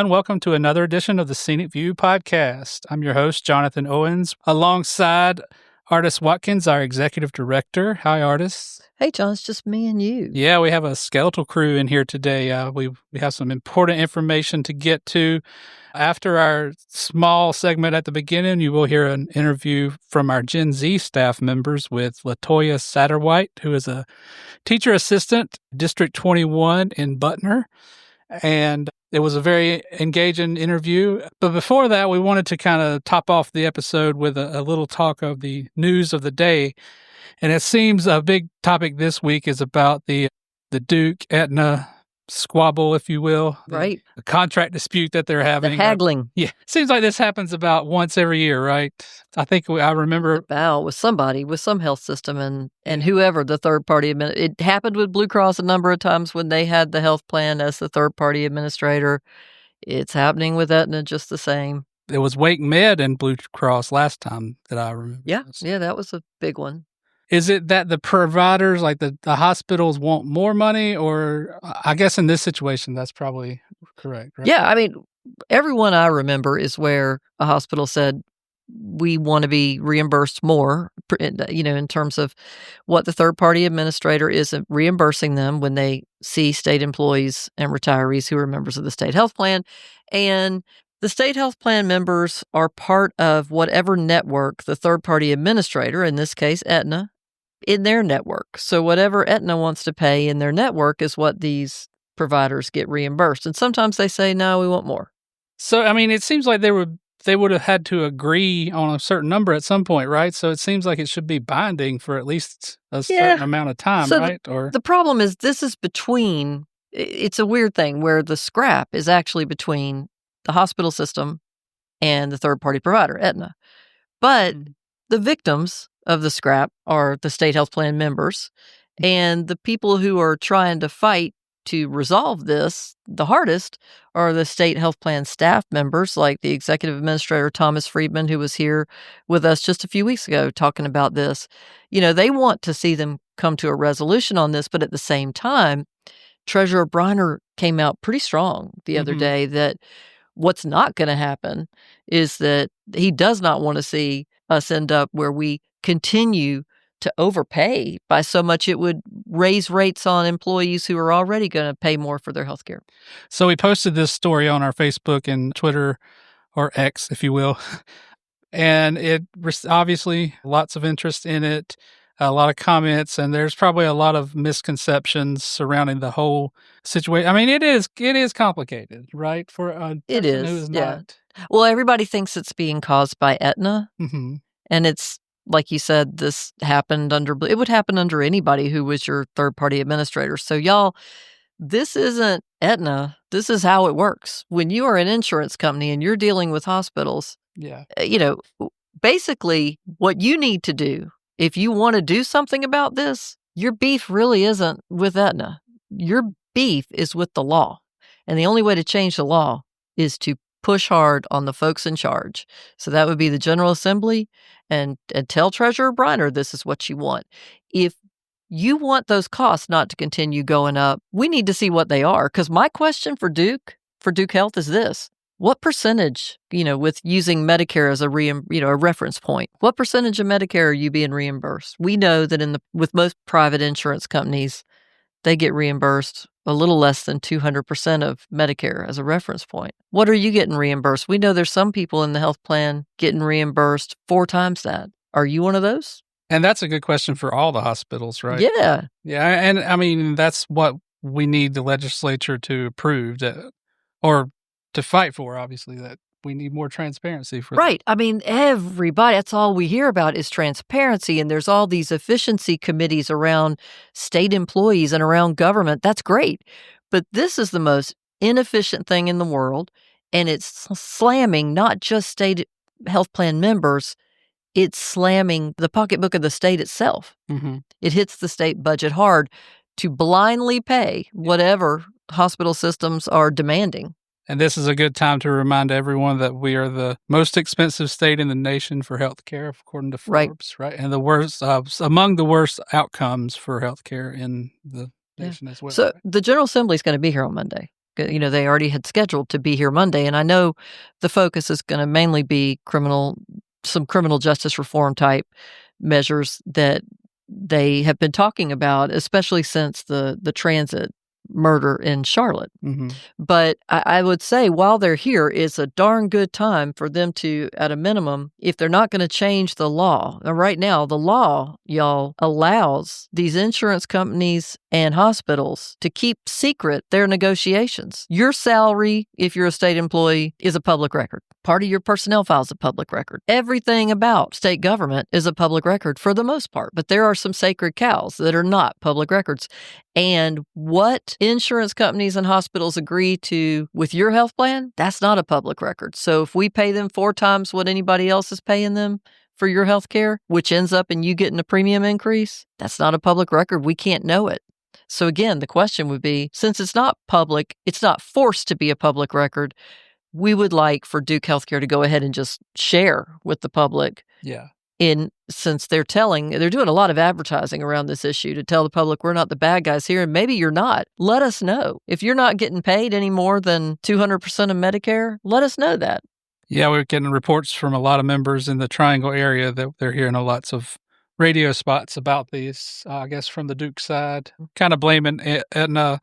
everyone. Welcome to another edition of the Scenic View podcast. I'm your host, Jonathan Owens, alongside Ardis Watkins, our executive director. Hi, Ardis. Hey, John, it's just me and you. Yeah, we have a skeletal crew in here today. We have some important information to get to. After our small segment at the beginning, you will hear an interview from our Gen Z staff members with LaToya Satterwhite, who is a teacher assistant, District 21 in Butner. And it was a very engaging interview. But before that, we wanted to kind of top off the episode with a little talk of the news of the day. And it seems a big topic this week is about the Duke Aetna squabble, if you will. Right. The contract dispute that they're having. The haggling. Yeah. Seems like this happens about once every year, right? I think I remember. About with somebody, with some health system and whoever the third party it happened with Blue Cross a number of times when they had the health plan as the third party administrator. It's happening with Aetna just the same. It was Wake Med and Blue Cross last time that I remember. Yeah, that was a big one. Is it that the providers, like the hospitals, want more money? Or I guess in this situation, that's probably correct, right? Yeah, I mean, everyone I remember is where a hospital said, we want to be reimbursed more, in terms of what the third-party administrator is reimbursing them when they see state employees and retirees who are members of the state health plan. And the state health plan members are part of whatever network the third-party administrator, in this case Aetna, in their network. So whatever Aetna wants to pay in their network is what these providers get reimbursed. And sometimes they say, no, we want more. So, I mean, it seems like they would have had to agree on a certain number at some point, right? So it seems like it should be binding for at least a certain amount of time, so right? The problem is this is between, it's a weird thing where the scrap is actually between the hospital system and the third-party provider, Aetna. But the victims of the scrap are the state health plan members, and the people who are trying to fight to resolve this the hardest are the state health plan staff members, like the executive administrator, Thomas Friedman, who was here with us just a few weeks ago talking about this. They want to see them come to a resolution on this, but at the same time, Treasurer Briner came out pretty strong the other day that what's not going to happen is that he does not want to see us end up where we continue to overpay by so much it would raise rates on employees who are already going to pay more for their health care. So we posted this story on our Facebook and Twitter, or X, if you will, and it obviously lots of interest in it, a lot of comments, and there's probably a lot of misconceptions surrounding the whole situation. I mean, it is complicated, right? For a person who is not. Well, everybody thinks it's being caused by Aetna, and it's, like you said, it would happen under anybody who was your third-party administrator. So y'all, this isn't Aetna. This is how it works. When you are an insurance company and you're dealing with hospitals, basically what you need to do, if you want to do something about this, your beef really isn't with Aetna. Your beef is with the law. And the only way to change the law is to push hard on the folks in charge. So that would be the General Assembly, and tell Treasurer Briner this is what you want. If you want those costs not to continue going up, we need to see what they are. Because my question for Duke Health is this: what percentage, with using Medicare as a reference point, what percentage of Medicare are you being reimbursed? We know that with most private insurance companies, they get reimbursed a little less than 200% of Medicare as a reference point. What are you getting reimbursed? We know there's some people in the health plan getting reimbursed 4 times that. Are you one of those? And that's a good question for all the hospitals, right? Yeah. Yeah, and I mean, that's what we need the legislature to approve, or to fight for, obviously, that we need more transparency for right. I mean, everybody, that's all we hear about is transparency. And there's all these efficiency committees around state employees and around government. That's great. But this is the most inefficient thing in the world. And it's slamming not just state health plan members, it's slamming the pocketbook of the state itself. It hits the state budget hard to blindly pay whatever hospital systems are demanding. And this is a good time to remind everyone that we are the most expensive state in the nation for health care, according to Forbes, right? And the worst, among the worst outcomes for health care in the nation as well. So right? the General Assembly is going to be here on Monday. They already had scheduled to be here Monday. And I know the focus is going to mainly be some criminal justice reform type measures that they have been talking about, especially since the transit murder in Charlotte. Mm-hmm. But I would say while they're here, it's a darn good time for them to, at a minimum, if they're not going to change the law. Right now, the law, y'all, allows these insurance companies and hospitals to keep secret their negotiations. Your salary, if you're a state employee, is a public record. Part of your personnel file is a public record. Everything about state government is a public record for the most part, but there are some sacred cows that are not public records. And what insurance companies and hospitals agree to with your health plan, that's not a public record. So if we pay them 4 times what anybody else is paying them for your health care, which ends up in you getting a premium increase, that's not a public record. We can't know it. So again, the question would be, since it's not public, it's not forced to be a public record, we would like for Duke Healthcare to go ahead and just share with the public. Yeah. Since they're doing a lot of advertising around this issue to tell the public we're not the bad guys here, and maybe you're not. Let us know. If you're not getting paid any more than 200% of Medicare, let us know that. Yeah, we're getting reports from a lot of members in the Triangle area that they're hearing lots of radio spots about these, I guess, from the Duke side, kind of blaming Aetna.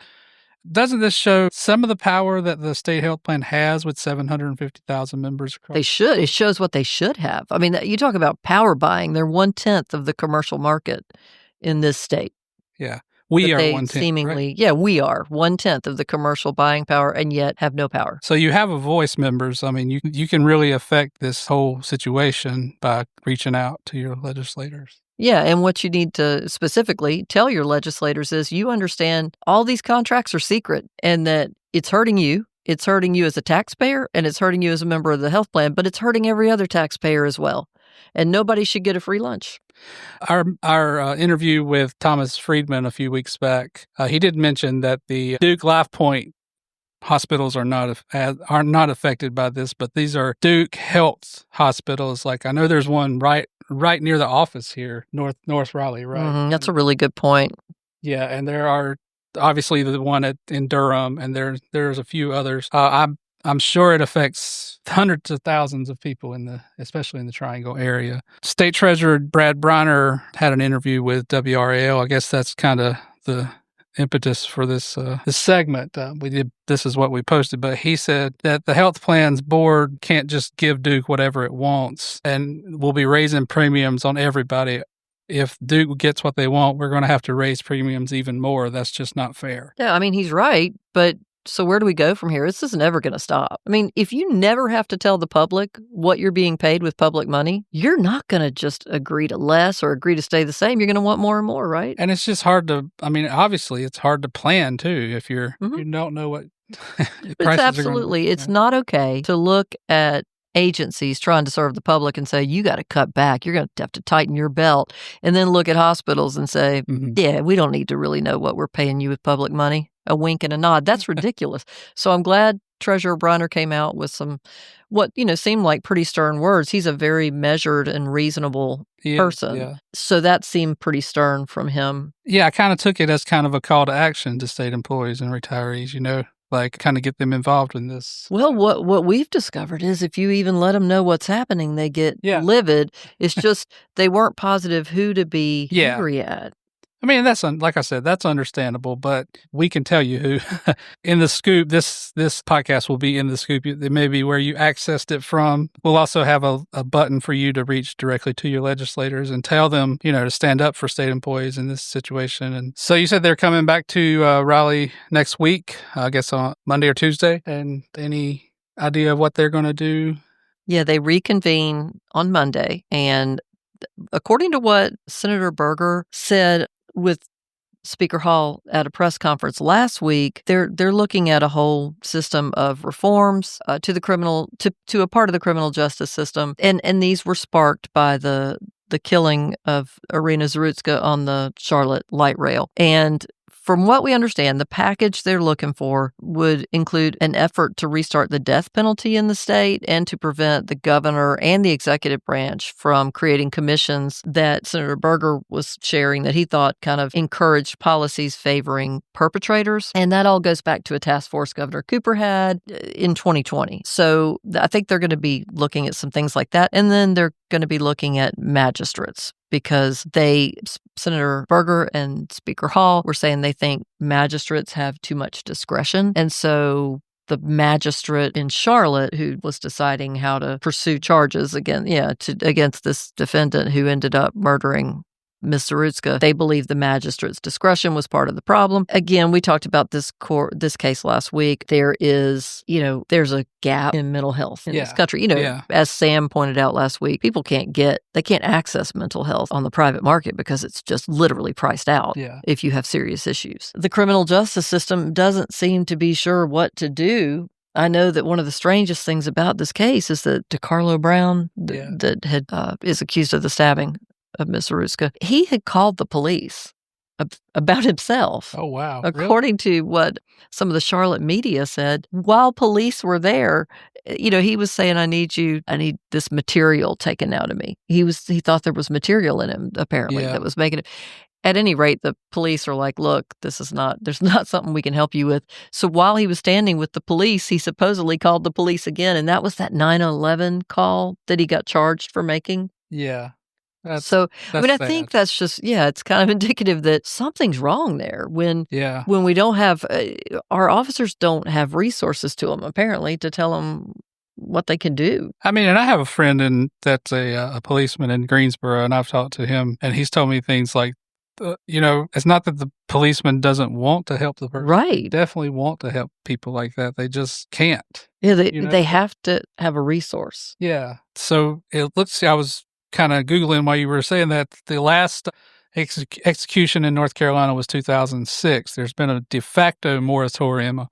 Doesn't this show some of the power that the state health plan has with 750,000 members across? They should. It shows what they should have. I mean, you talk about power buying. They're 1/10 of the commercial market in this state. Yeah. We are 1/10, seemingly, right? Yeah, we are 1/10 of the commercial buying power and yet have no power. So you have a voice, members. I mean, you can really affect this whole situation by reaching out to your legislators. Yeah, and what you need to specifically tell your legislators is you understand all these contracts are secret and that it's hurting you. It's hurting you as a taxpayer and it's hurting you as a member of the health plan, but it's hurting every other taxpayer as well. And nobody should get a free lunch. Our interview with Thomas Friedman a few weeks back, he did mention that the Duke LifePoint hospitals are not affected by this, but these are Duke Health hospitals. Like I know there's one right near the office here, North Raleigh, right? Mm-hmm, that's a really good point. Yeah, and there are obviously the one in Durham, and there's a few others. I'm sure it affects hundreds of thousands of people especially in the Triangle area. State Treasurer Brad Briner had an interview with WRAL. I guess that's kind of the impetus for this segment. This is what we posted, but he said that the health plans board can't just give Duke whatever it wants, and we'll be raising premiums on everybody. If Duke gets what they want, we're going to have to raise premiums even more. That's just not fair. Yeah, I mean, he's right, but so where do we go from here? This is never going to stop. I mean, if you never have to tell the public what you're being paid with public money, you're not going to just agree to less or agree to stay the same. You're going to want more and more, right? And it's just hard to, obviously it's hard to plan too if you don't know what prices absolutely. It's not okay to look at agencies trying to serve the public and say, you got to cut back. You're going to have to tighten your belt. And then look at hospitals and say, yeah, we don't need to really know what we're paying you with public money. A wink and a nod. That's ridiculous. So I'm glad Treasurer Briner came out with some, seemed like pretty stern words. He's a very measured and reasonable person. Yeah. So that seemed pretty stern from him. Yeah, I kind of took it as kind of a call to action to state employees and retirees, like kind of get them involved in this. Well, what we've discovered is if you even let them know what's happening, they get livid. It's just they weren't positive who to be angry at. I mean, that's like I said, that's understandable, but we can tell you who. In the scoop, this podcast will be in the scoop. It may be where you accessed it from. We'll also have a button for you to reach directly to your legislators and tell them, to stand up for state employees in this situation. And so you said they're coming back to Raleigh next week, I guess on Monday or Tuesday. And any idea of what they're going to do? Yeah, they reconvene on Monday. And according to what Senator Berger said with Speaker Hall at a press conference last week, they're looking at a whole system of reforms to the criminal to a part of the criminal justice system, and these were sparked by the killing of Irina Zarutska on the Charlotte light rail. And from what we understand, the package they're looking for would include an effort to restart the death penalty in the state and to prevent the governor and the executive branch from creating commissions that Senator Berger was sharing that he thought kind of encouraged policies favoring perpetrators. And that all goes back to a task force Governor Cooper had in 2020. So I think they're going to be looking at some things like that. And then they're going to be looking at magistrates, because Senator Berger and Speaker Hall were saying they think magistrates have too much discretion. And so the magistrate in Charlotte who was deciding how to pursue charges against this defendant who ended up murdering Ms. Zarutska, they believe the magistrate's discretion was part of the problem. Again, we talked about this case last week. There's a gap in mental health in this country. As Sam pointed out last week, people can't access mental health on the private market because it's just literally priced out if you have serious issues. The criminal justice system doesn't seem to be sure what to do. I know that one of the strangest things about this case is that DeCarlo Brown, that is accused of the stabbing of Ms. Zarutska, he had called the police about himself. Oh, wow. According to what some of the Charlotte media said, while police were there, he was saying, I need this material taken out of me. He thought there was material in him, apparently, that was making it. At any rate, the police are like, look, there's not something we can help you with. So while he was standing with the police, he supposedly called the police again. And that was that 9/11 call that he got charged for making. Yeah. I sad. think that's just, it's kind of indicative that something's wrong there when we don't have, our officers don't have resources to them, apparently, to tell them what they can do. I mean, and I have a friend that's a policeman in Greensboro, and I've talked to him, and he's told me things like, it's not that the policeman doesn't want to help the person. Right. They definitely want to help people like that. They just can't. Yeah, they have to have a resource. Yeah. So I was kind of Googling while you were saying that the last execution in North Carolina was 2006. There's been a de facto moratorium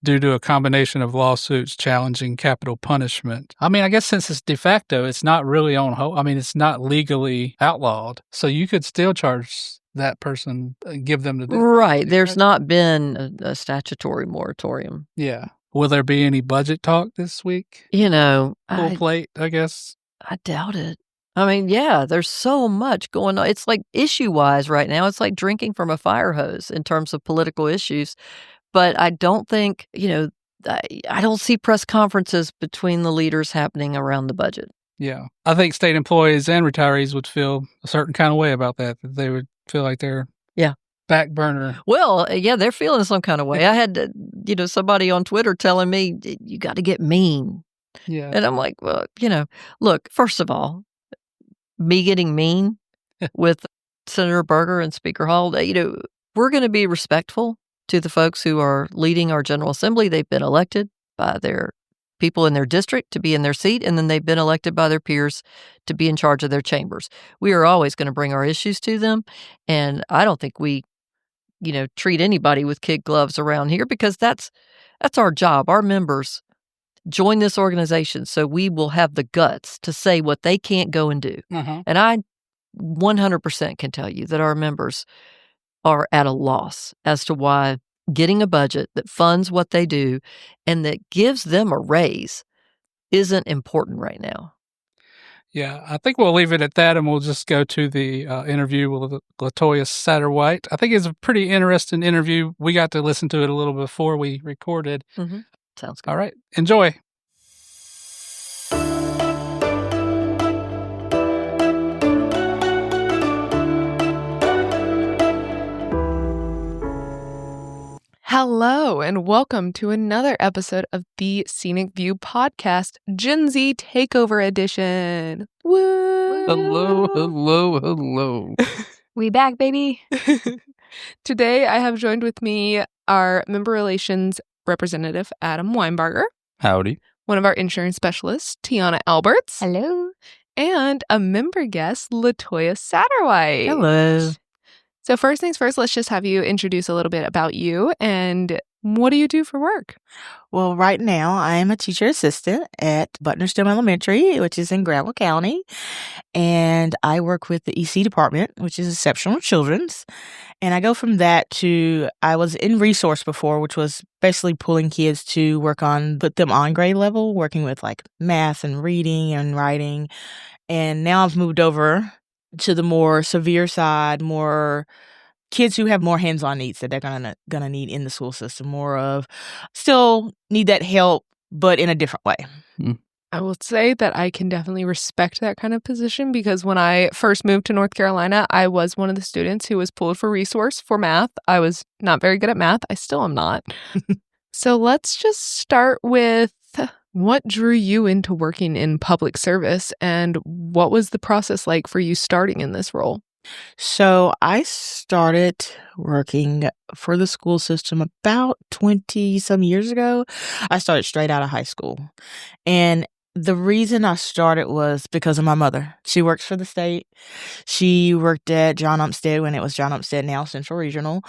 due to a combination of lawsuits challenging capital punishment. I mean, I guess since it's de facto, it's not really on hold. I mean, it's not legally outlawed. So you could still charge that person, give them the death. Right. There's not been a statutory moratorium. Yeah. Will there be any budget talk this week? Full plate, I guess. I doubt it. I mean, there's so much going on. It's like issue-wise right now, it's like drinking from a fire hose in terms of political issues. But I don't think, I don't see press conferences between the leaders happening around the budget. Yeah. I think state employees and retirees would feel a certain kind of way about that they would feel like they're back burner. Well, they're feeling some kind of way. I had, somebody on Twitter telling me, you got to get mean. Yeah. And I'm like, well, look, first of all, me getting mean with Senator Berger and Speaker Hall, we're going to be respectful to the folks who are leading our General Assembly. They've been elected by their people in their district to be in their seat, and then they've been elected by their peers to be in charge of their chambers. We are always going to bring our issues to them, and I don't think we, treat anybody with kid gloves around here, because that's our job. Our members join this organization so we will have the guts to say what they can't go and do. And I 100% can tell you that our members are at a loss as to why getting a budget that funds what they do and that gives them a raise isn't important right now. Yeah, I think we'll leave it at that, and we'll just go to the interview with LaToya Satterwhite. I think it's a pretty interesting interview. We got to listen to it a little before we recorded. Sounds good. All right. Enjoy. Hello, and welcome to another episode of the Scenic View podcast, Gen Z Takeover Edition. Woo! Hello. We back, baby. Today, I have joined with me our member relations representative, Adam Weinberger. Howdy. One of our insurance specialists, Tiana Alberts. Hello. And a member guest, LaToya Satterwhite. Hello. So first things first, let's just have you introduce a little bit about you and what do you do for work? Well, right now I am a teacher assistant at Butnersdale Elementary, which is in Gravel County. and I work with the EC department, which is Exceptional Children's. And I go from that to, I was in resource before, which was basically pulling kids to put them on grade level, working with like math and reading and writing. And now I've moved over to the more severe side, more kids who have more hands-on needs that they're gonna need in the school system, more of still need that help, but in a different way. I will say that I can definitely respect that kind of position, because when I first moved to North Carolina, I was one of the students who was pulled for resource for math. I was not very good at math. I still am not. So let's just start with what drew you into working in public service, and what was the process like for you starting in this role? So I started working for the school system about 20 some years ago. I started straight out of high school. And the reason I started was because of my mother. She works for the state. She worked at John Umstead when it was John Umstead, now Central Regional.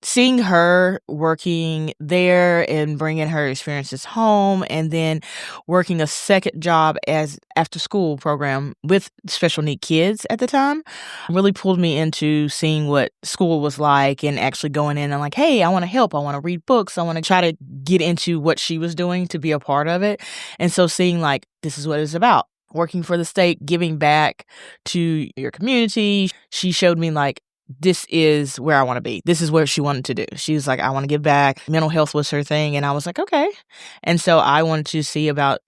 Seeing her working there and bringing her experiences home, and then working a second job as after school program with special need kids at the time really pulled me into seeing what school was like, and actually going in and like, hey, I want to help. I want to read books. I want to try to get into what she was doing to be a part of it. And so seeing like, this is what it's about. Working for the state, giving back to your community. She showed me like, this is where I want to be. This is what she wanted to do. She was like, I want to give back. Mental health was her thing. And I was like, okay. And so I wanted to see about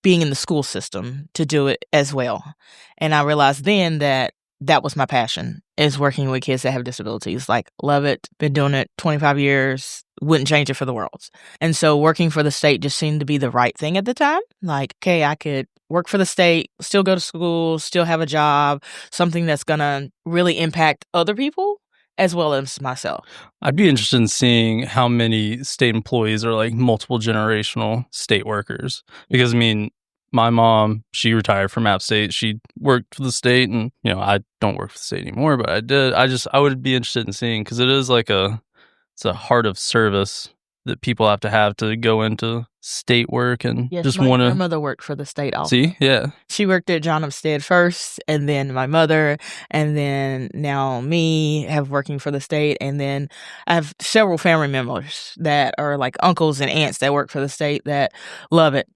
being in the school system to do it as well. And I realized then that that was my passion, is working with kids that have disabilities. Like, love it. Been doing it 25 years. Wouldn't change it for the world. And so working for the state just seemed to be the right thing at the time. Like, okay, I could work for the state, still go to school, still have a job, something that's going to really impact other people as well as myself. I'd be interested in seeing how many state employees are like multiple generational state workers. Because, I mean, my mom, she retired from App State. She worked for the state, and, you know, I don't work for the state anymore, but I did. I would be interested in seeing, because it is like it's a heart of service that people have to go into state work, and Yes, just my want to. grandmother worked for the state also. See, yeah. She worked at John Umstead first, and then my mother, and then now me have working for the state. And then I have several family members that are like uncles and aunts that work for the state that love it.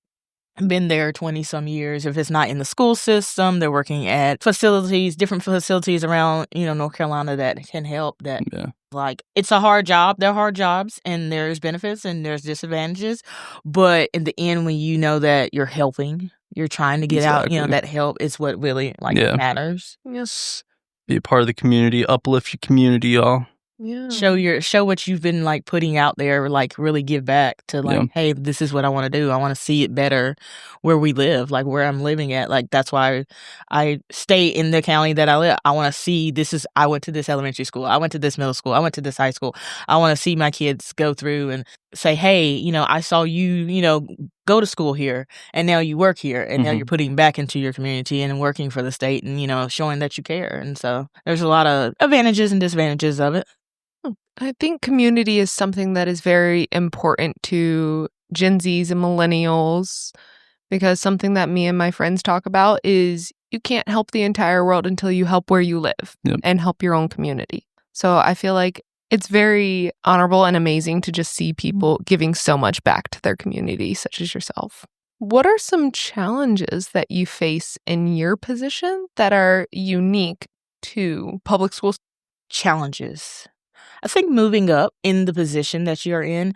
Been there 20 some years. If it's not in the school system, they're working at facilities, different facilities around, North Carolina that can help. That Yeah. Like, it's a hard job. They're hard jobs, and there's benefits and there's disadvantages. But in the end, when you know that you're helping, you're trying to get out, Exactly. that help is what really matters. Yes. Be a part of the community, uplift your community, y'all. Yeah. Show what you've been like putting out there, like really give back to like, Yeah. hey, this is what I want to do. I want to see it better where we live, like where I'm living at. Like, that's why I stay in the county that I live. I want to see I went to this elementary school. I went to this middle school. I went to this high school. I want to see my kids go through and say, hey, I saw you, go to school here, and now you work here, and now you're putting back into your community and working for the state, and, showing that you care. And so there's a lot of advantages and disadvantages of it. I think community is something that is very important to Gen Zs and millennials, because something that me and my friends talk about is you can't help the entire world until you help where you live and help your own community. So I feel like it's very honorable and amazing to just see people giving so much back to their community, such as yourself. What are some challenges that you face in your position that are unique to public schools? Challenges. I think moving up in the position that you're in,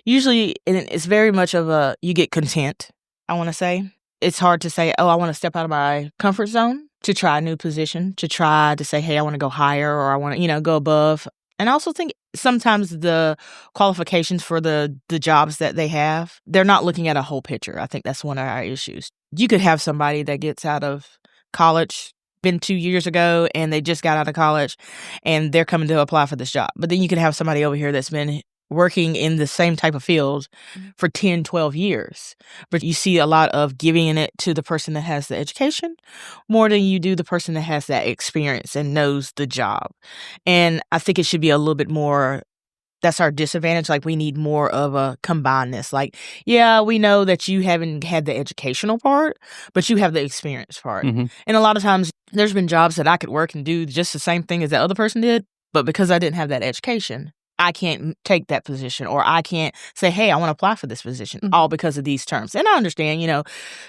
usually it's very much of you get content, I want to say. It's hard to say, oh, I want to step out of my comfort zone to try a new position, to try to say, hey, I want to go higher, or I want to, go above. And I also think sometimes the qualifications for the jobs that they have, they're not looking at a whole picture. I think that's one of our issues. You could have somebody that gets out of college, been 2 years ago, and they just got out of college, and they're coming to apply for this job. But then you could have somebody over here that's been working in the same type of field for 10, 12 years. But you see a lot of giving it to the person that has the education more than you do the person that has that experience and knows the job. And I think it should be a little bit more that's our disadvantage. Like, we need more of a combinedness. Like, yeah, we know that you haven't had the educational part, but you have the experience part. Mhm. And a lot of times there's been jobs that I could work and do just the same thing as that other person did, but because I didn't have that education, I can't take that position, or I can't say, hey, I want to apply for this position, all because of these terms. And I understand,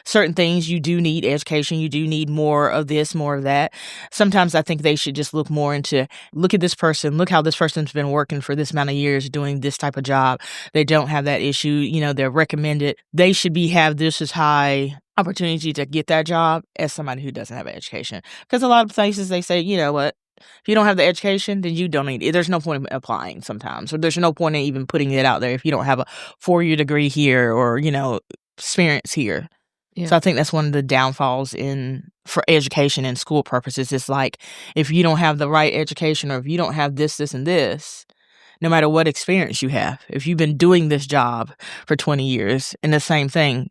certain things you do need education. You do need more of this, more of that. Sometimes I think they should just look more into, look at this person, look how this person's been working for this amount of years doing this type of job. They don't have that issue. They're recommended. They should have this as high opportunity to get that job as somebody who doesn't have an education. Because a lot of places they say, you know what? If you don't have the education, then you don't need it. There's no point in applying sometimes, or there's no point in even putting it out there if you don't have a 4-year degree here or, experience here. Yeah. So I think that's one of the downfalls for education and school purposes. It's like, if you don't have the right education, or if you don't have this, this, and this, no matter what experience you have, if you've been doing this job for 20 years and the same thing,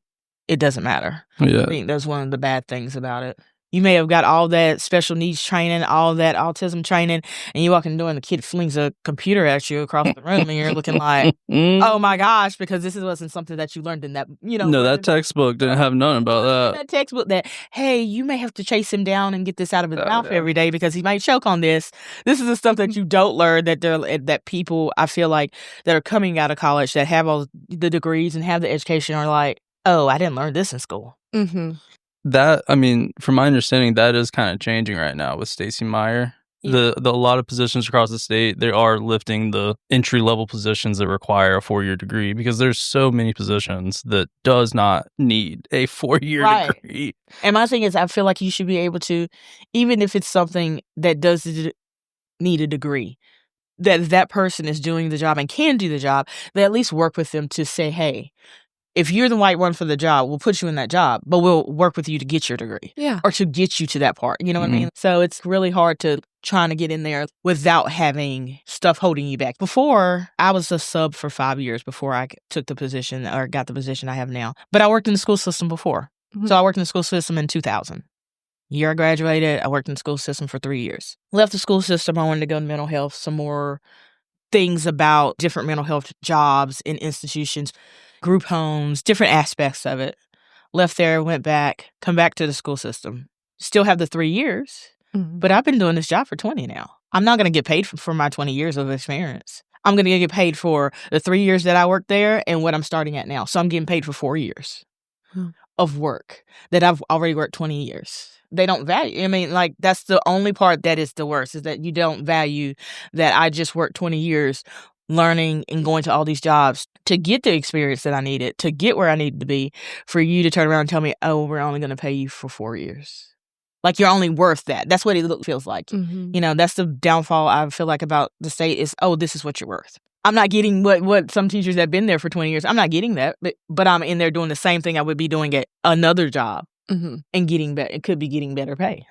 it doesn't matter. Yeah. I think that's one of the bad things about it. You may have got all that special needs training, all that autism training, and you walk in the door and the kid flings a computer at you across the room, and you're looking like, oh my gosh, because this wasn't something that you learned in that, No, that textbook didn't have none about that. That textbook that, hey, you may have to chase him down and get this out of his mouth every day because he might choke on this. This is the stuff that you don't learn, that people, I feel like, that are coming out of college that have all the degrees and have the education are like, oh, I didn't learn this in school. Mm-hmm. That, from my understanding, that is kind of changing right now with Stacey Meyer. Yeah. A lot of positions across the state, they are lifting the entry-level positions that require a 4-year degree, because there's so many positions that does not need a 4-year degree. And my thing is, I feel like you should be able to, even if it's something that does need a degree, that person is doing the job and can do the job, they at least work with them to say, hey, if you're the right one for the job, we'll put you in that job, but we'll work with you to get your degree. Yeah. Or to get you to that part. You know what I mean? So it's really hard to trying to get in there without having stuff holding you back. Before, I was a sub for 5 years before I took the position or got the position I have now. But I worked in the school system before. Mm-hmm. So I worked in the school system in 2000. Year I graduated, I worked in the school system for 3 years. Left the school system, I wanted to go to mental health, some more things about different mental health jobs in institutions, group homes, different aspects of it. Left there, went back, come back to the school system. Still have the 3 years, but I've been doing this job for 20 now. I'm not going to get paid for my 20 years of experience. I'm going to get paid for the 3 years that I worked there and what I'm starting at now. So I'm getting paid for 4 years of work that I've already worked 20 years. They don't value. That's the only part that is the worst, is that you don't value that I just worked 20 years learning and going to all these jobs to get the experience that I needed, to get where I needed to be, for you to turn around and tell me, oh, we're only going to pay you for 4 years. Like, you're only worth that. That's what it feels like. Mm-hmm. That's the downfall I feel like about the state is, oh, this is what you're worth. I'm not getting what some teachers that have been there for 20 years, I'm not getting that, but I'm in there doing the same thing I would be doing at another job and getting better. It could be getting better pay.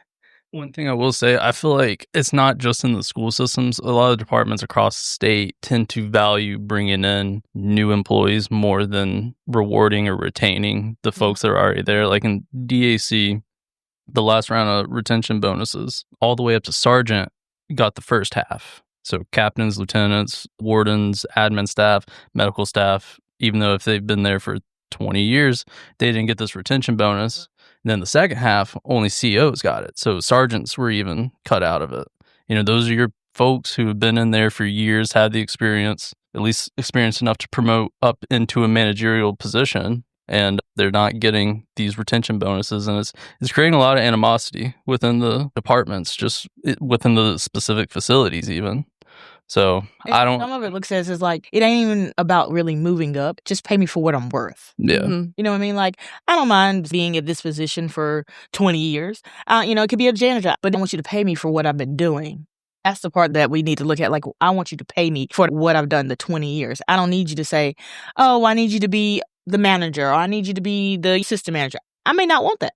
One thing I will say, I feel like it's not just in the school systems. A lot of departments across the state tend to value bringing in new employees more than rewarding or retaining the folks that are already there. Like in DAC, the last round of retention bonuses, all the way up to sergeant, got the first half. So captains, lieutenants, wardens, admin staff, medical staff, even though if they've been there for 20 years, they didn't get this retention bonus. And then the second half, only COs got it. So sergeants were even cut out of it. Those are your folks who have been in there for years, had the experience, at least experience enough to promote up into a managerial position. And they're not getting these retention bonuses. And it's creating a lot of animosity within the departments, just within the specific facilities even. So some of it looks as is like, it ain't even about really moving up. Just pay me for what I'm worth. Yeah. Mm-hmm. You know what I mean? Like, I don't mind being at this position for 20 years. It could be a janitor, but I want you to pay me for what I've been doing. That's the part that we need to look at. Like, I want you to pay me for what I've done the 20 years. I don't need you to say, oh, I need you to be the manager, or I need you to be the assistant manager. I may not want that.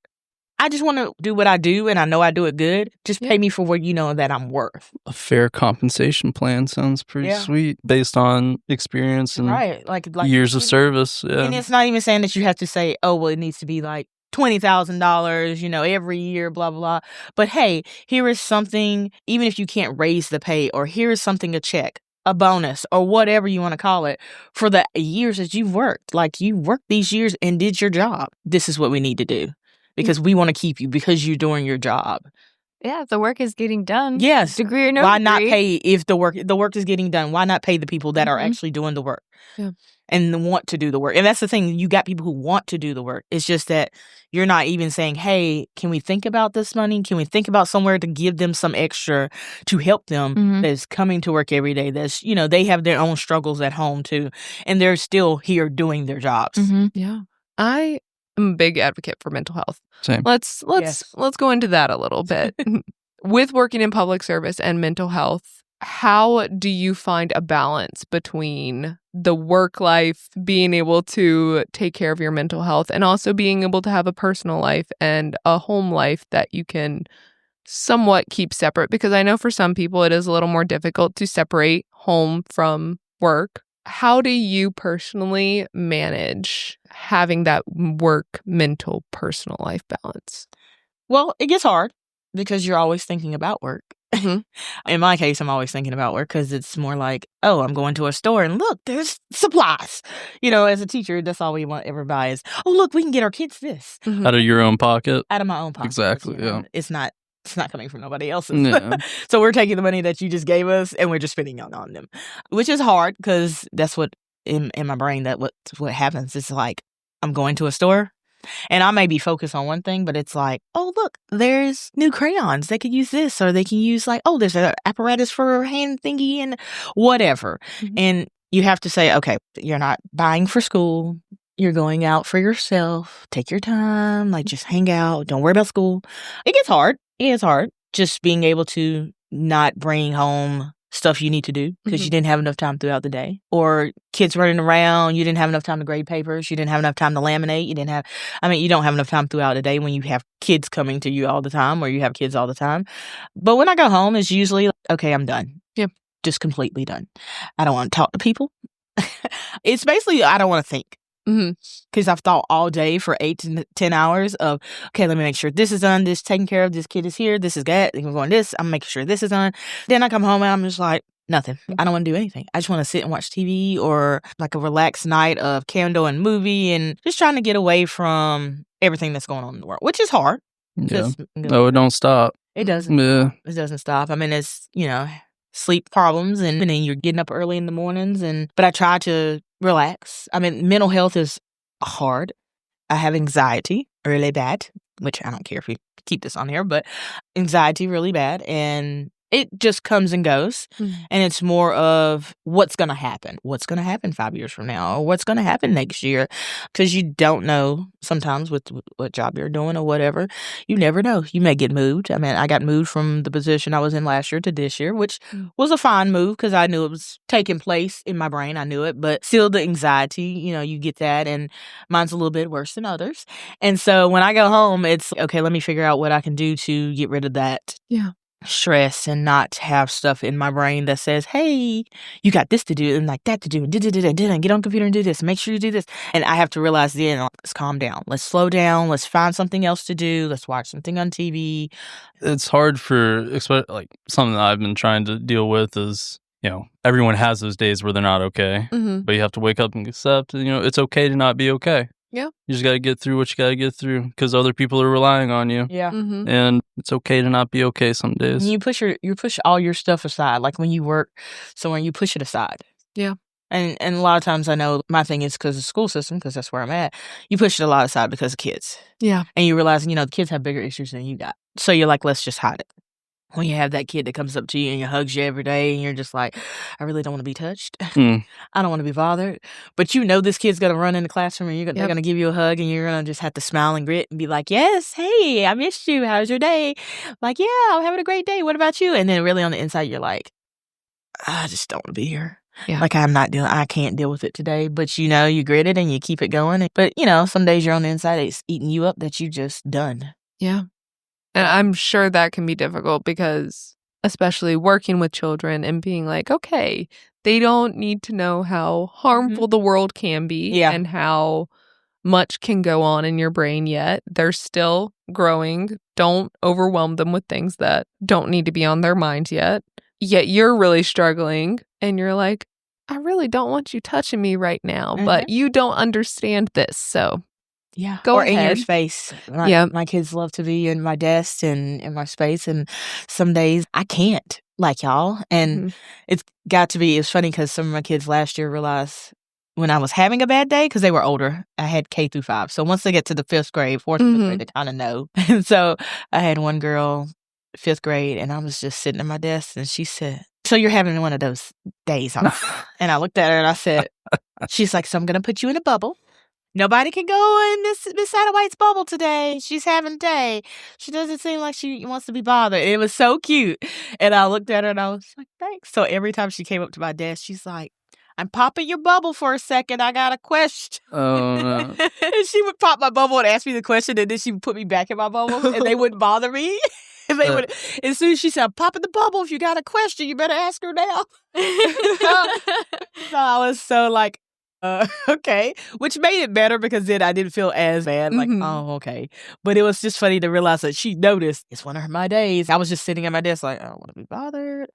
I just want to do what I do, and I know I do it good. Just pay me for what you know that I'm worth. A fair compensation plan sounds pretty sweet, based on experience and like years of service. Yeah. And it's not even saying that you have to say, oh, well, it needs to be like $20,000, every year, blah, blah, blah. But hey, here is something, even if you can't raise the pay, or here is something, a check a bonus or whatever you want to call it for the years that you've worked. Like, you worked these years and did your job. This is what we need to do because we want to keep you because you're doing your job. Yeah, the work is getting done. Yes. Degree or no Why degree. not pay if the work is getting done? Why not pay the people that are actually doing the work? Yeah. And want to do the work. And that's the thing. You got people who want to do the work. It's just that you're not even saying, hey, can we think about this money? Can we think about somewhere to give them some extra to help them that's coming to work every day? That's, they have their own struggles at home too. And they're still here doing their jobs. Yeah. I am a big advocate for mental health. Same. Let's go into that a little bit. With working in public service and mental health, how do you find a balance between the work life, being able to take care of your mental health, and also being able to have a personal life and a home life that you can somewhat keep separate? Because I know for some people it is a little more difficult to separate home from work. How do you personally manage having that work, mental, personal life balance? Well, it gets hard because you're always thinking about work. In my case, I'm always thinking about work because it's more like, oh, I'm going to a store and look, there's supplies. As a teacher, that's all we want ever buy is, oh, look, we can get our kids this. Out of your own pocket. Out of my own pocket. Exactly, yeah. It's not coming from nobody else's. No. So we're taking the money that you just gave us and we're just spending it on them, which is hard because that's what in my brain, what happens. It's like, I'm going to a store and I may be focused on one thing, but it's like, oh, look, there's new crayons. They could use this, or they can use like, oh, there's an apparatus for a hand thingy and whatever. And you have to say, okay, you're not buying for school. You're going out for yourself. Take your time. Like, just hang out. Don't worry about school. It gets hard. Just being able to not bring home stuff you need to do because you didn't have enough time throughout the day, or kids running around. You didn't have enough time to grade papers. You didn't have enough time to laminate. You don't have enough time throughout the day when you have kids coming to you all the time, or you have kids all the time. But when I go home, it's usually, okay, I'm done. Yeah. Just completely done. I don't want to talk to people. It's basically, I don't want to think. Because I've thought all day for 8 to 10 hours of, okay, let me make sure this is done, this taken care of, this kid is here, this is that, we're going this, I'm making sure this is done. Then I come home and I'm just like, nothing. I don't want to do anything. I just want to sit and watch TV, or like a relaxed night of candle and movie, and just trying to get away from everything that's going on in the world, which is hard. Yeah. No, it don't stop. It doesn't. Yeah. It doesn't stop. I mean, it's, sleep problems, and then you're getting up early in the mornings, but I try to relax. I mean, mental health is hard. I have anxiety really bad, which I don't care if we keep this on here, but anxiety really bad, and it just comes and goes. And it's more of what's going to happen. What's going to happen 5 years from now, or what's going to happen next year, because you don't know sometimes with what job you're doing or whatever. You never know. You may get moved. I mean, I got moved from the position I was in last year to this year, which was a fine move because I knew it was taking place in my brain. I knew it, but still the anxiety, you get that, and mine's a little bit worse than others. And so when I go home, it's, okay, let me figure out what I can do to get rid of that. Yeah. Stress, and not have stuff in my brain that says, hey, you got this to do and like that to do, and get on the computer and do this, make sure you do this. And I have to realize then, let's calm down, let's slow down, let's find something else to do, let's watch something on TV. It's hard like something that I've been trying to deal with is, everyone has those days where they're not okay, but you have to wake up and accept, it's okay to not be okay. Yeah. You just got to get through what you got to get through because other people are relying on you. Yeah. And it's okay to not be okay some days. And you push all your stuff aside. Like when you work somewhere, you push it aside. Yeah. And a lot of times I know my thing is because of the school system, because that's where I'm at. You push it a lot aside because of kids. Yeah. And you realize, the kids have bigger issues than you got. So you're like, let's just hide it. When you have that kid that comes up to you and hugs you every day and you're just like, I really don't want to be touched. I don't want to be bothered. But this kid's going to run in the classroom and they're going to give you a hug, and you're going to just have to smile and grit and be like, yes, hey, I missed you. How's your day? Like, yeah, I'm having a great day. What about you? And then really on the inside, you're like, I just don't want to be here. Yeah. Like I can't deal with it today. But you grit it and you keep it going. But some days you're on the inside, it's eating you up that you just done. Yeah. And I'm sure that can be difficult because especially working with children and being like, okay, they don't need to know how harmful the world can be and how much can go on in your brain yet. They're still growing. Don't overwhelm them with things that don't need to be on their minds yet. Yet you're really struggling and you're like, I really don't want you touching me right now, but you don't understand this. So yeah. Go or in your ahead. space. Yeah. My kids love to be in my desk and in my space. And some days I can't, like y'all. And it's funny because some of my kids last year realized when I was having a bad day, because they were older, I had K through 5. So once they get to the 5th grade, 4th, 5th grade, they kind of know. And so I had one girl, 5th grade, and I was just sitting at my desk and she said, so you're having one of those days, huh? And I looked at her and I said, she's like, so I'm going to put you in a bubble. Nobody can go in Miss Satterwhite's bubble today. She's having a day. She doesn't seem like she wants to be bothered. It was so cute. And I looked at her and I was like, thanks. So every time she came up to my desk, she's like, I'm popping your bubble for a second. I got a question. Oh, no. And she would pop my bubble and ask me the question, and then she would put me back in my bubble, and they wouldn't bother me. And they would, as soon as she said, I'm popping the bubble, if you got a question, you better ask her now. So I was so like, okay, which made it better because then I didn't feel as bad. Like, oh, okay. But it was just funny to realize that she noticed it's one of my days. I was just sitting at my desk like, I don't want to be bothered.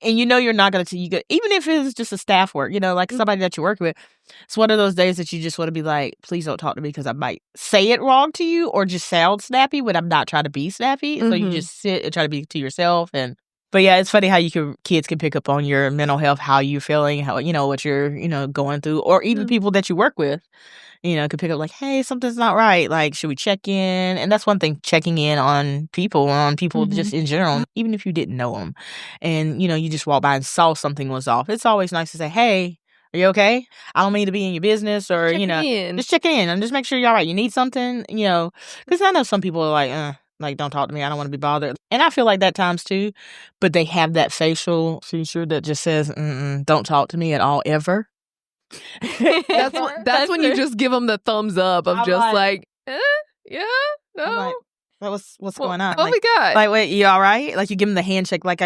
And you're not going to, even if it's just a staff work, like somebody that you work with, it's one of those days that you just want to be like, please don't talk to me because I might say it wrong to you or just sound snappy when I'm not trying to be snappy. So you just sit and try to be to yourself. But yeah, it's funny how kids can pick up on your mental health, how you're feeling, how, what you're, going through, or even people that you work with, could pick up like, hey, something's not right. Like, should we check in? And that's one thing, checking in on people just in general, even if you didn't know them. And, you just walk by and saw something was off. It's always nice to say, hey, are you okay? I don't mean to be in your business or, just checking in and just make sure you're all right. You need something, because I know some people are like, don't talk to me. I don't want to be bothered. And I feel like that times too. But they have that facial feature that just says, don't talk to me at all, ever. That's when you just give them the thumbs up of just like, yeah, no. Like, what's going on? What we got? Like, wait, you all right? Like, you give them the handshake. Like,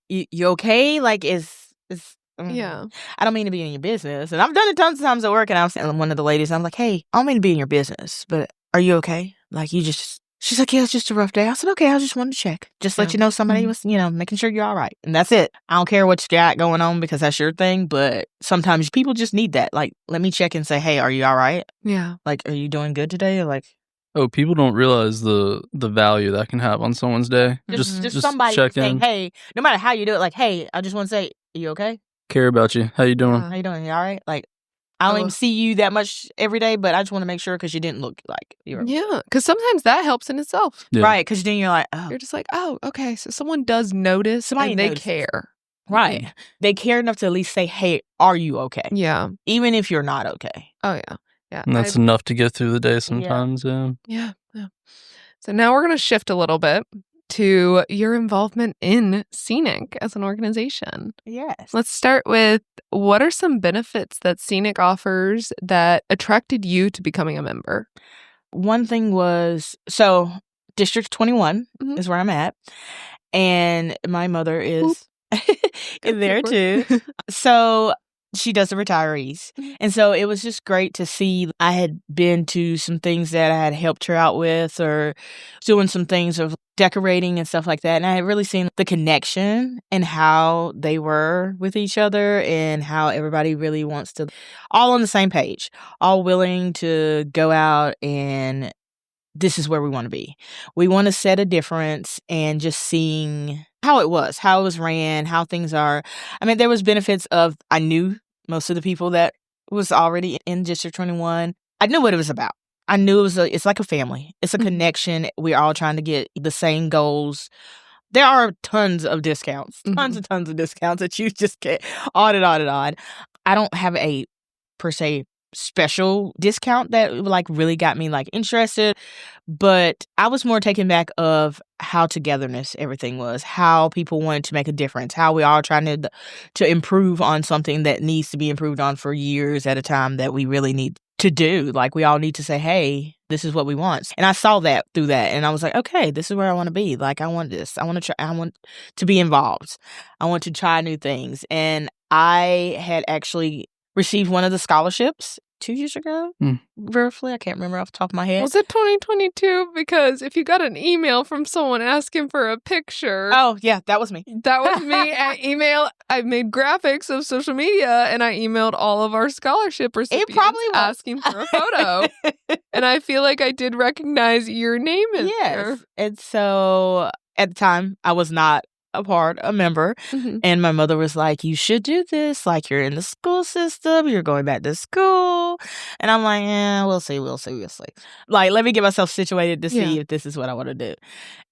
you okay? Like, yeah. I don't mean to be in your business. And I've done it tons of times at work. And I was telling one of the ladies, I'm like, hey, I don't mean to be in your business, but are you okay? Like, she's like, yeah, it's just a rough day. I said, okay, I just wanted to check. Just let you know somebody was, making sure you're all right. And that's it. I don't care what you got going on because that's your thing. But sometimes people just need that. Like, let me check and say, hey, are you all right? Yeah. Like, are you doing good today? Or like, oh, people don't realize the value that can have on someone's day. Just somebody check saying, in. hey, no matter how you do it, like, hey, I just want to say, are you okay? Care about you. How you doing? How you doing? You all right? Like, I don't even see you that much every day, but I just want to make sure because you didn't look like you were. Yeah, because sometimes that helps in itself. Yeah. Right, because then you're like, oh. You're just like, oh, okay, so someone does notice and they care. Right. They care enough to at least say, hey, are you okay? Yeah. Even if you're not okay. Oh, yeah. Yeah. And that's enough to get through the day sometimes. Yeah. So now we're going to shift a little bit to your involvement in Scenic as an organization. Yes. Let's start with, what are some benefits that Scenic offers that attracted you to becoming a member? One thing was, so District 21 is where I'm at, and my mother is in there too. So she does the retirees. And so it was just great to see. I had been to some things that I had helped her out with, or doing some things of decorating and stuff like that. And I had really seen the connection and how they were with each other and how everybody really wants to, all on the same page, all willing to go out and this is where we want to be. We want to set a difference, and just seeing how it was ran, how things are. I mean, there was benefits of, I knew most of the people that was already in District 21. I knew what it was about. I knew it's like a family. It's a connection. We're all trying to get the same goals. There are tons of discounts, tons of discounts that you just get on and on and on. I don't have a, per se, special discount that like really got me like interested, but I was more taken back of how togetherness everything was, how people wanted to make a difference, how we all trying to improve on something that needs to be improved on for years at a time that we really need to do. Like, we all need to say, hey, this is what we want. And I saw that through that, and I was like, okay, this is where I want to be. Like, I want this. I want to try. I want to be involved. I want to try new things. And I had actually received one of the scholarships 2 years ago, Hmm. roughly. I can't remember off the top of my head. Was it 2022? Because if you got an email from someone asking for a picture, Oh, yeah, that was me. that was me. I made graphics of social media, and I emailed all of our scholarship recipients probably was. asking for a photo. And I feel like I did recognize your name in there. Yes. And so at the time, I was not a member. And my mother was like, you should do this. Like, you're in the school system. You're going back to school. And I'm like, we'll see. Like, let me get myself situated to see if this is what I want to do.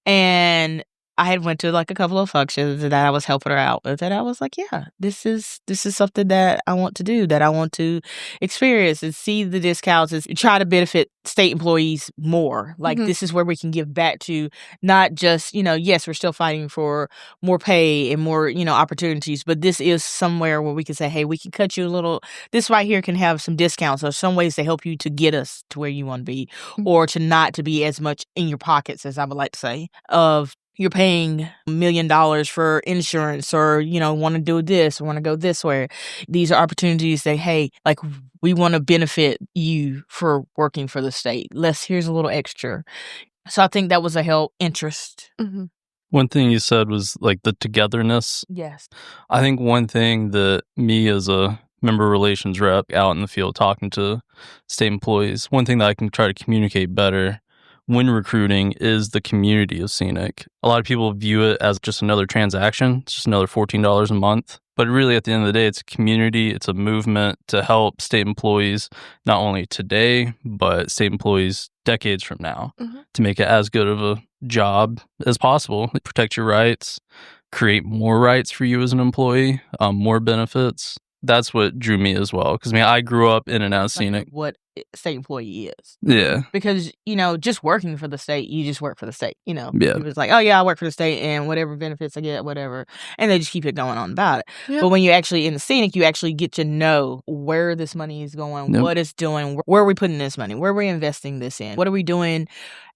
And I had went to like a couple of functions that I was helping her out with, and I was like, yeah, this is something that I want to do, that I want to experience and see the discounts and try to benefit state employees more. Like, this is where we can give back to not just, yes, we're still fighting for more pay and more, opportunities, but this is somewhere where we can say, hey, we can cut you a little, this right here can have some discounts or some ways to help you to get us to where you want to be, or to not to be as much in your pockets, as I would like to say, of you're paying $1 million for insurance, or, want to do this, or want to go this way. These are opportunities that, hey, like, we want to benefit you for working for the state. Here's a little extra. So I think that was a interest. One thing you said was like the togetherness. Yes. I think one thing that me as a member relations rep out in the field talking to state employees, one thing that I can try to communicate better when recruiting is the community of Scenic. A lot of people view it as just another transaction. It's just another $14 a month. But really, at the end of the day, it's a community. It's a movement to help state employees, not only today, but state employees decades from now, to make it as good of a job as possible. Protect your rights, create more rights for you as an employee, more benefits. That's what drew me as well. Because, I grew up in and out of Scenic. What state employee is. Yeah. Because, just working for the state, you just work for the state, Yeah. It was like, oh, yeah, I work for the state, and whatever benefits I get, whatever. And they just keep it going on about it. Yeah. But when you're actually in the Scenic, you actually get to know where this money is going, what it's doing, where are we putting this money, where are we investing this in, what are we doing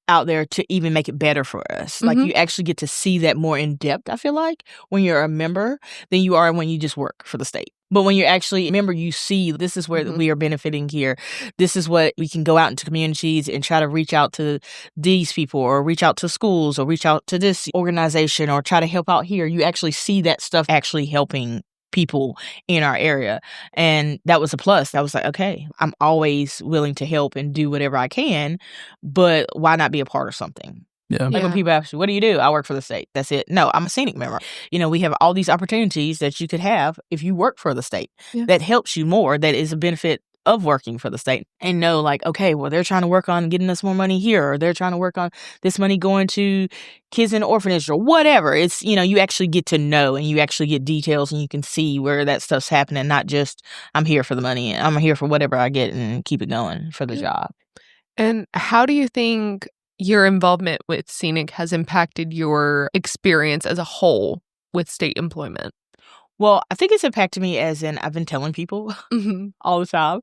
out there to even make it better for us. Like, you actually get to see that more in depth, I feel like, when you're a member than you are when you just work for the state. But when you're actually a member, you see this is where we are benefiting here. This is what we can go out into communities and try to reach out to these people, or reach out to schools, or reach out to this organization, or try to help out here. You actually see that stuff actually helping people in our area. And that was a plus. I was like, okay, I'm always willing to help and do whatever I can, but why not be a part of something? Yeah. Like, when people ask you, what do you do? I work for the state. That's it. No, I'm a Scenic member. We have all these opportunities that you could have if you work for the state that helps you more, that is a benefit of working for the state. And know, like, okay, well, they're trying to work on getting us more money here, or they're trying to work on this money going to kids in the orphanage, or whatever. It's, you actually get to know, and you actually get details, and you can see where that stuff's happening, not just, I'm here for the money, and I'm here for whatever I get, and keep it going for the job. And how do you think your involvement with Scenic has impacted your experience as a whole with state employment? Well, I think it's impacted me as in I've been telling people all the time.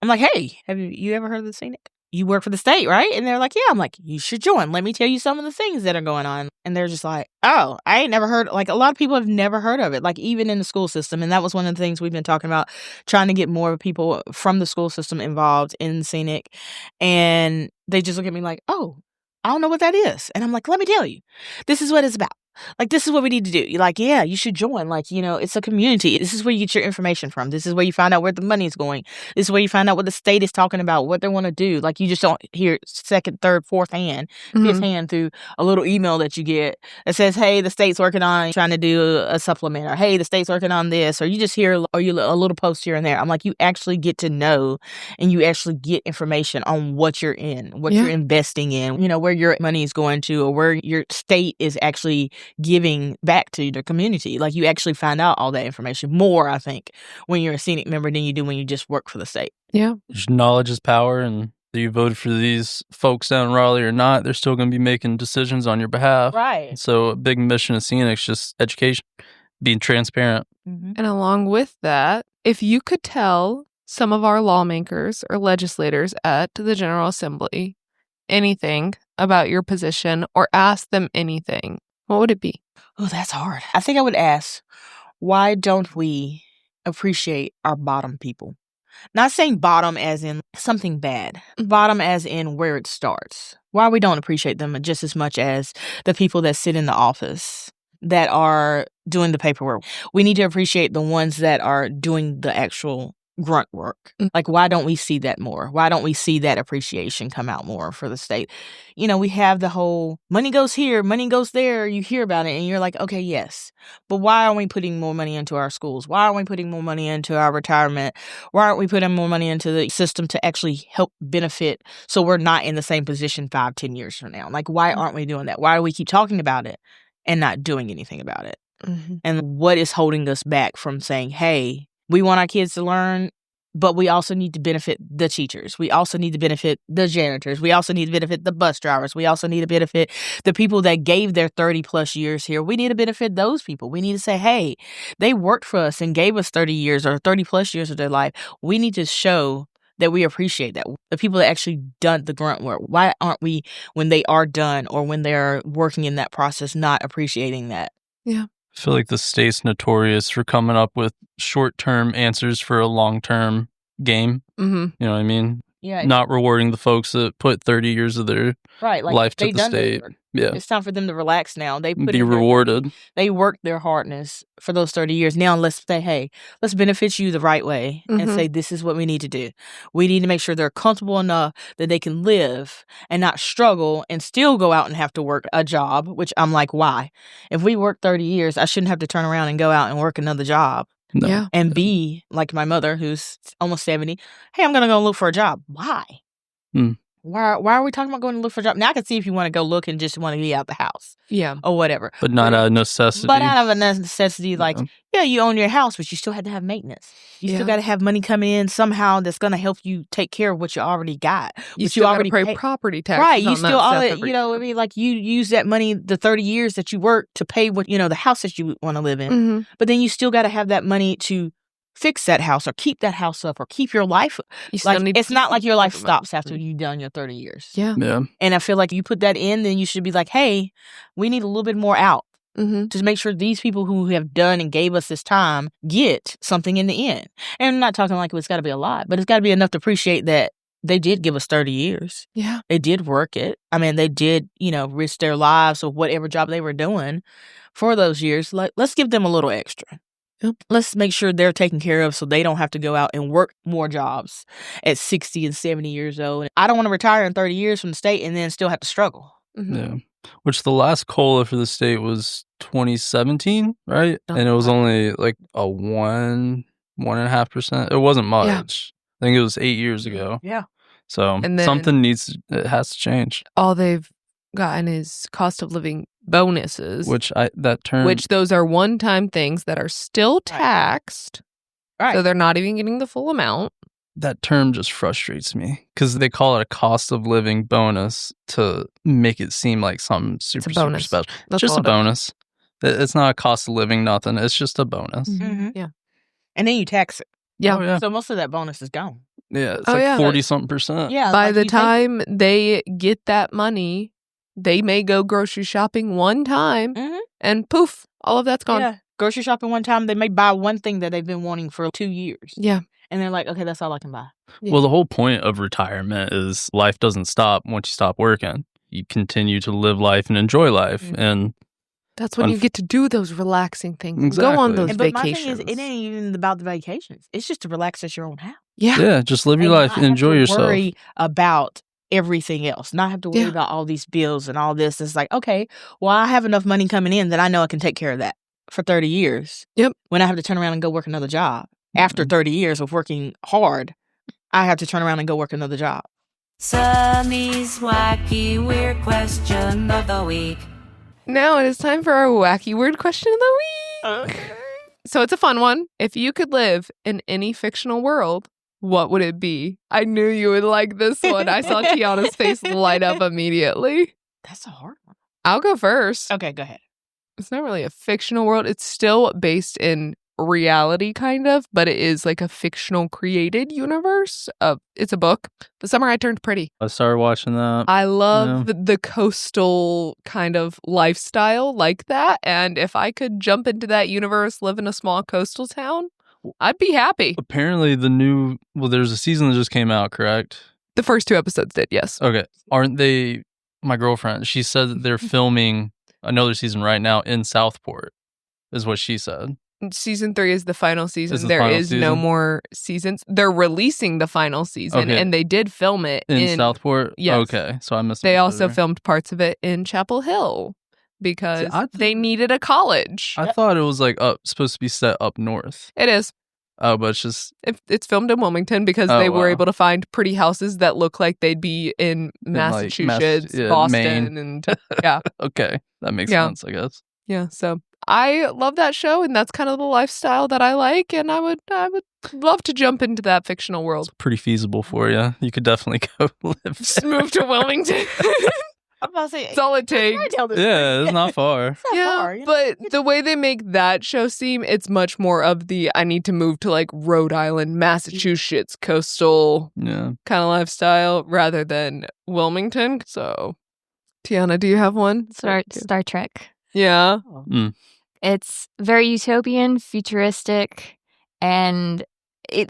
I'm like, hey, have you ever heard of the Scenic? You work for the state, right? And they're like, yeah. I'm like, you should join. Let me tell you some of the things that are going on. And they're just like, oh, I ain't never heard. Like, a lot of people have never heard of it, like, even in the school system. And that was one of the things we've been talking about, trying to get more people from the school system involved in Scenic. And they just look at me like, oh, I don't know what that is. And I'm like, let me tell you, this is what it's about. Like, this is what we need to do. You're like, yeah, you should join. Like, it's a community. This is where you get your information from. This is where you find out where the money is going. This is where you find out what the state is talking about, what they want to do. Like, you just don't hear second, third, fourth hand, fifth hand through a little email that you get that says, hey, the state's working on trying to do a supplement, or hey, the state's working on this, or you just hear a little post here and there. I'm like, you actually get to know, and you actually get information on what you're in, what you're investing in, where your money is going to, or where your state is actually giving back to the community. Like, you actually find out all that information more, I think, when you're a Scenic member than you do when you just work for the state. Yeah. Knowledge is power, and whether you voted for these folks down in Raleigh or not, they're still going to be making decisions on your behalf. Right. So a big mission of Scenic is just education, being transparent. And along with that, if you could tell some of our lawmakers or legislators at the General Assembly anything about your position, or ask them anything, what would it be? Oh, that's hard. I think I would ask, why don't we appreciate our bottom people? Not saying bottom as in something bad. Bottom as in where it starts. Why we don't appreciate them just as much as the people that sit in the office that are doing the paperwork. We need to appreciate the ones that are doing the actual grunt work. Like, why don't we see that more? Why don't we see that appreciation come out more for the state? You know, we have the whole money goes here, money goes there. You hear about it and you're like, okay, yes. But why aren't we putting more money into our schools? Why aren't we putting more money into our retirement? Why aren't we putting more money into the system to actually help benefit so we're not in the same position 5-10 years from now? Like, why aren't we doing that? Why do we keep talking about it and not doing anything about it? And what is holding us back from saying, hey, we want our kids to learn, but we also need to benefit the teachers. We also need to benefit the janitors. We also need to benefit the bus drivers. We also need to benefit the people that gave their 30 plus years here. We need to benefit those people. We need to say, hey, they worked for us and gave us 30 years or 30 plus years of their life. We need to show that we appreciate that. The people that actually done the grunt work. Why aren't we, when they are done or when they're working in that process, not appreciating that? Yeah. I feel like the state's notorious for coming up with short-term answers for a long-term game. You know what I mean? Yeah. Not rewarding the folks that put 30 years of their Right, like life to they the done state. their work. Yeah. It's time for them to relax now. They put Be in their- rewarded. They worked their hardness for those 30 years. Now let's say, hey, let's benefit you the right way and say this is what we need to do. We need to make sure they're comfortable enough that they can live and not struggle and still go out and have to work a job, which I'm like, why? If we work 30 years, I shouldn't have to turn around and go out and work another job. No. Yeah. And be like my mother, who's almost 70. Hey, I'm going to go look for a job. Why? Why are we talking about going to look for a job? Now I can see if you want to go look and just want to be out the house Yeah. or whatever. But not out of necessity. But out of a necessity, like, Yeah. you own your house, but you still have to have maintenance. You Yeah. still got to have money coming in somehow that's going to help you take care of what you already got. You what still already pay pay- property taxes. Right. You on still, that all stuff that, every you know, I mean, like you use that money, the 30 years that you work to pay what, the house that you want to live in. But then you still got to have that money to fix that house or keep that house up or keep your life. You still Like, need it's not like your life government. stops after you've done your 30 years. Yeah. Yeah. And I feel like you put that in, then you should be like, hey, we need a little bit more out to make sure these people who have done and gave us this time get something in the end. And I'm not talking like it's got to be a lot, but it's got to be enough to appreciate that they did give us 30 years. Yeah. They did work it. I mean, they did, risk their lives or whatever job they were doing for those years. Like, let's give them a little extra. Yep. Let's make sure they're taken care of so they don't have to go out and work more jobs at 60 and 70 years old. I don't want to retire in 30 years from the state and then still have to struggle. Yeah. Which the last COLA for the state was 2017, right? And it was only like a 1.5%. It wasn't much. Yeah. I think it was 8 years ago. Yeah. So And then- something it has to change. All they've gotten is cost of living bonuses, Which that term. which those are one-time things that are still taxed. Right. So they're not even getting the full amount. That term just frustrates me because they call it a cost of living bonus to make it seem like something super bonus. special. That's It's just all a it is. bonus. It's not a cost of living nothing. It's just a bonus. Mhm. Yeah. And then you tax it. Yeah. Oh, yeah. So most of that bonus is gone. Yeah. It's Oh, like yeah. 40-something%. Yeah. By like the you take it. time they get that money, they may go grocery shopping one time Mhm. and poof, all of that's gone. Yeah. Grocery shopping one time, they may buy one thing that they've been wanting for 2 years. Yeah. And they're like, okay, that's all I can buy. Yeah. Well, the whole point of retirement is life doesn't stop once you stop working. You continue to live life and enjoy life. Mhm. And That's when you get to do those relaxing things. Go on Exactly. those But my vacations. thing is, it ain't even about the vacations. It's just to relax at your own house. Yeah. yeah, just live your And life not and have enjoy to yourself. Worry about everything else. Not have to worry Yeah. about all these bills and all this. It's like, okay, well, I have enough money coming in that I know I can take care of that for 30 years. Yep. When I have to turn around and go work another job. After 30 years of working hard, I have to turn around and go work another job. Sunny's wacky weird question of the week. Now it is time for our wacky word question of the week. So it's a fun one. If you could live in any fictional world, what would it be? I knew you would like this one. I saw Tiana's face light up immediately. That's a hard one. I'll go first. Okay, go ahead. It's not really a fictional world. It's still based in reality, kind of, but it is like a fictional created universe. It's a book. The Summer I Turned Pretty. I started watching that. I love the coastal kind of lifestyle like that. And if I could jump into that universe, live in a small coastal town, I'd be happy. Apparently there's a season that just came out, correct? The first 2 episodes did, yes. Okay. Aren't they, my girlfriend, she said that they're filming another season right now in Southport, is what she said. Season 3 is the final season. Is the There final is no season? more seasons. They're releasing the final season, Okay. and they did film it In Southport? Yes. Okay. So I missed They also filmed parts of it in Chapel Hill because they needed a college. I thought it was like supposed to be set up north. It is. Oh, but it's just It's filmed in Wilmington because Oh, they were wow. able to find pretty houses that look like they'd be in like, Massachusetts, yeah, Boston, Maine. and yeah. okay. That makes Yeah. sense, I guess. Yeah, so I love that show, and that's kind of the lifestyle that I like, and I would love to jump into that fictional world. Pretty feasible for you. You could definitely go live Just there. move to Wilmington. I'm about to say, That's all it takes. right down the Yeah, street. it's not far. It's not Yeah, far, you know? but the way they make that show seem, it's much more of the I need to move to like Rhode Island, Massachusetts, coastal Yeah. kind of lifestyle rather than Wilmington. So, Tiana, do you have one? Star Trek. Yeah. It's very utopian, futuristic, and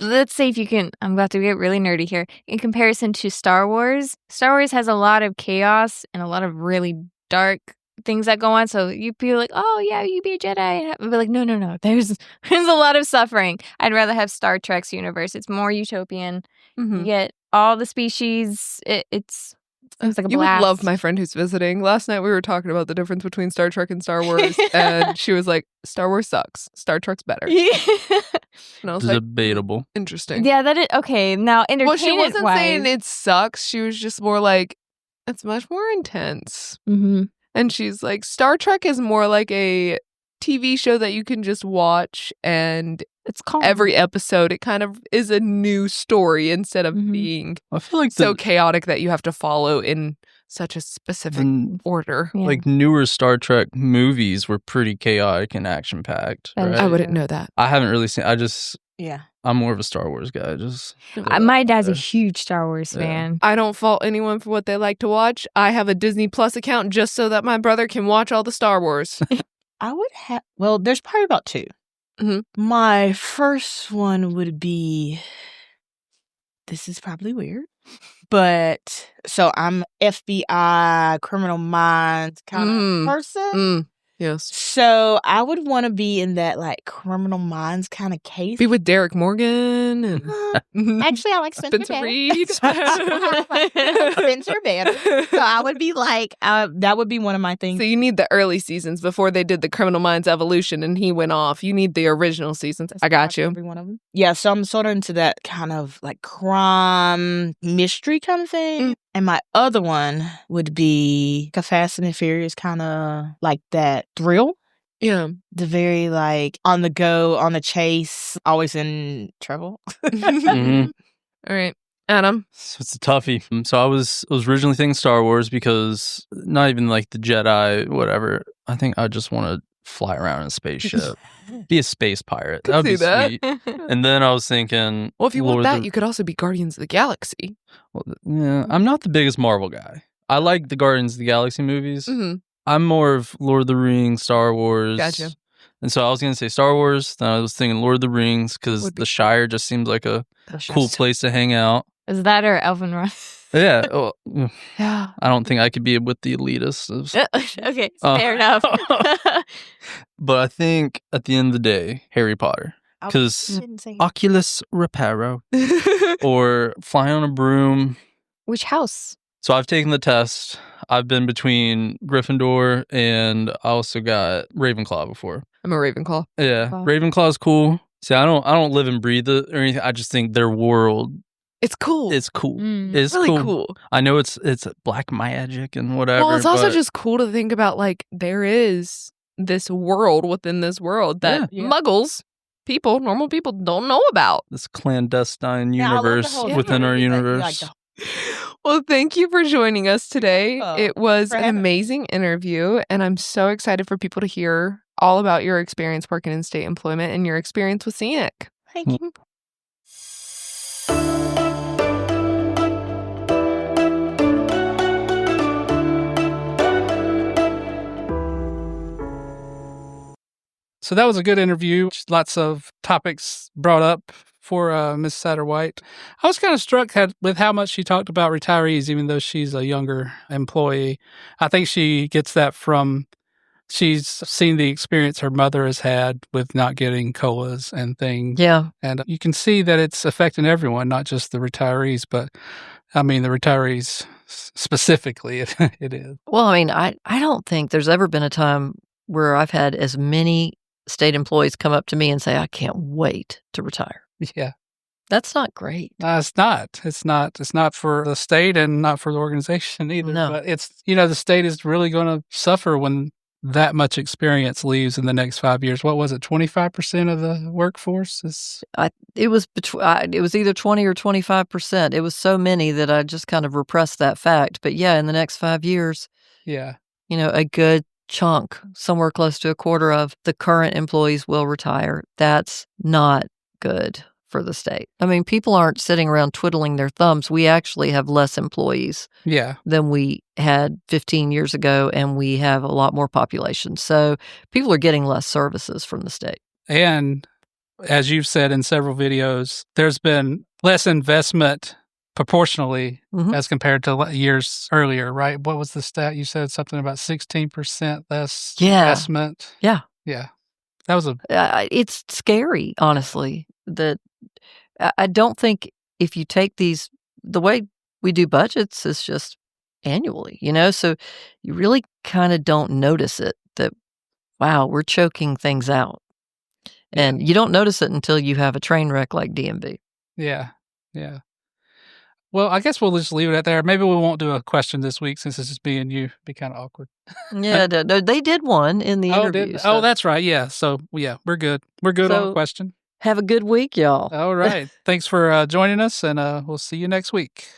let's say if you can, I'm about to get really nerdy here. In comparison to Star Wars has a lot of chaos and a lot of really dark things that go on. So you feel like, oh yeah, you be a Jedi. But like, no. There's a lot of suffering. I'd rather have Star Trek's universe. It's more utopian. You get all the species. It's like a You blast. would love my friend who's visiting. Last night we were talking about the difference between Star Trek and Star Wars, and she was like, Star Wars sucks. Star Trek's better. And I was like, Debatable. interesting. Yeah, that is okay. Now, entertainment Well, she wasn't wise, saying it sucks. She was just more like, it's much more intense. Mm-hmm. And she's like, Star Trek is more like a TV show that you can just watch, and It's calm. every episode it kind of is a new story instead of being I feel like so chaotic that you have to follow in such a specific order. Yeah. like newer Star Trek movies were pretty chaotic and action packed. That is Right? I wouldn't know that. I haven't really seen. Yeah. I'm more of a Star Wars guy. My dad's a huge Star Wars Yeah. fan. I don't fault anyone for what they like to watch. I have a Disney Plus account just so that my brother can watch all the Star Wars. I would have, well, there's probably about 2. Mhm. My first one would be, this is probably weird, but so I'm FBI, criminal minds kind of person. Yes. So I would want to be in that like criminal minds kind of case. Be with Derek Morgan and Actually, I like Spencer Spencer Banner. Reed. Spencer Banner. So I would be like, that would be one of my things. So you need the early seasons before they did the Criminal Minds Evolution and he went off. You need the original seasons. I got you. Every one of them. Yeah, so I'm sort of into that kind of like crime mystery kind of thing. And my other one would be a Fast and Furious kind of like that thrill. Yeah. The very like on the go, on the chase, always in trouble. Mhm. All right. Adam. So it's a toughie. So I was originally thinking Star Wars because not even like the Jedi, whatever. I think I just want to fly around in a spaceship, be a space pirate. That would be see that. sweet. And then I was thinking, Well, if you Lord want of that, the- you could also be Guardians of the Galaxy. well, yeah, I'm not the biggest Marvel guy. I like the Guardians of the Galaxy movies. Mm-hmm. I'm more of Lord of the Rings, Star Wars. Gotcha. And so I was going to say Star Wars. Then I was thinking Lord of the Rings because Would be the Shire just seems like a cool place to hang out. Is that or Elven Run? Yeah. Well, Yeah. I don't think I could be with the elitists. Okay, Oh. fair enough. But I think at the end of the day, Harry Potter. Because Didn't say Oculus Reparo or fly on a broom. Which house? So I've taken the test. I've been between Gryffindor and I also got Ravenclaw before. I'm a Ravenclaw. Yeah, Wow. Ravenclaw's cool. See, I don't live and breathe it or anything. I just think their world It's cool. is cool. Mm. It's really cool. I know it's black magic and whatever. Well, it's also but just cool to think about, like, there is this world within this world that Yeah. muggles, people, normal people, don't know about. this clandestine Yeah, I love the universe whole within our story that, universe. like, the- Well, thank you for joining us today. Oh, It was for an having me. amazing interview, and I'm so excited for people to hear all about your experience working in state employment and your experience with Scenic. Thank you. So that was a good interview. Lots of topics brought up for Ms. Satterwhite. I was kind of struck with how much she talked about retirees, even though she's a younger employee. I think she gets that from she's seen the experience her mother has had with not getting COLAs and things. Yeah. And you can see that it's affecting everyone, not just the retirees, but I mean, the retirees specifically, it is. Well, I mean, I don't think there's ever been a time where I've had as many state employees come up to me and say, I can't wait to retire. Yeah. That's not great. It's not. It's not for the state and not for the organization either. No. But it's, the state is really going to suffer when that much experience leaves in the next 5 years. What was it? 25% of the workforce is. It was either 20 or 25%. It was so many that I just kind of repressed that fact. But yeah, in the next 5 years, Yeah. A good chunk, somewhere close to a quarter of the current employees will retire. That's not good for the state. I mean, people aren't sitting around twiddling their thumbs. We actually have less employees Yeah. than we had 15 years ago, and we have a lot more population. So people are getting less services from the state. And as you've said in several videos, there's been less investment proportionally as compared to years earlier, right? What was the stat? You said something about 16% less investment. Yeah. Yeah. That was it's scary, honestly, that I don't think if you take the way we do budgets is just annually, so you really kind of don't notice it that, wow, we're choking things out. And you don't notice it until you have a train wreck like DMV. Yeah. Yeah. Well, I guess we'll just leave it at there. Maybe we won't do a question this week since it's just me and you. It'd be kind of awkward. Yeah, no, they did one in the interview. Oh, that's right. Yeah. So, yeah, we're good. We're good on a question. Have a good week, y'all. All right. Thanks for joining us, and we'll see you next week.